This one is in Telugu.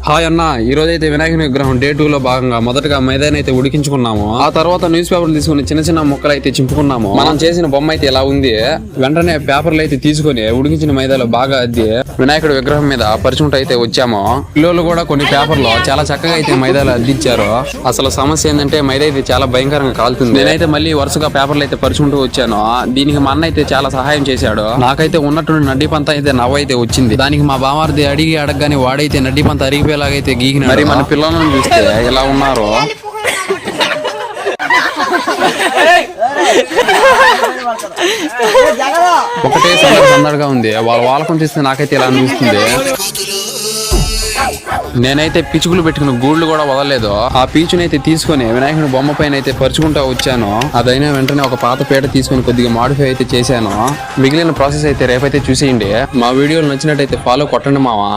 హాయ్ అన్న, ఈ రోజు అయితే వినాయకుని విగ్రహం డే 2 లో భాగంగా మొదటగా మైదాని అయితే ఉడికించుకున్నాము. ఆ తర్వాత న్యూస్ పేపర్లు తీసుకుని చిన్న చిన్న ముక్కలు అయితే చింపుకున్నాము. మనం చేసిన బొమ్మ అయితే ఎలా ఉంది. వెంటనే పేపర్లు అయితే తీసుకుని ఉడికించిన మైదాలో బాగా అద్ది వినాయకుడి విగ్రహం మీద పరుచుకుంటూ అయితే వచ్చాము. పిల్లలు కూడా కొన్ని పేపర్లు చాలా చక్కగా అయితే మైదాలో అద్దించారు. అసలు సమస్య ఏంటంటే మైదా అయితే చాలా భయంకరంగా కాలుతుంది. నేనైతే మళ్ళీ వరుసగా పేపర్లు అయితే పరుచుకుంటూ వచ్చాను. దీనికి మా అన్న అయితే చాలా సహాయం చేశాడు. నాకైతే ఉన్నట్టు నడ్డి పంత అయితే నవ్వైతే వచ్చింది. దానికి మా బామార్ది అడగగానే వాడైతే నడ్డి పంత అరిగిపోయేలాగైతే గీకినాడు. మరి మన పిల్లలను చూస్తే ఎలా ఉన్నారు. ఒకటే సందడిగా ఉంది. వాళ్ళకం చూస్తే నాకైతే ఇలా అనిపిస్తుంది. నేనైతే పిచుకులు పెట్టుకున్న గూళ్ళు కూడా వదలలేదు. ఆ పీచునైతే తీసుకుని వినాయకుని బొమ్మ పైన అయితే పరుచుకుంటూ వచ్చాను. అదైనా వెంటనే ఒక పాత పీట తీసుకుని కొద్దిగా మాడిఫై అయితే చేశాను. మిగిలిన ప్రాసెస్ అయితే రేపైతే చూసేయండి. మా వీడియోలు నచ్చినట్టయితే ఫాలో కొట్టండి మావా.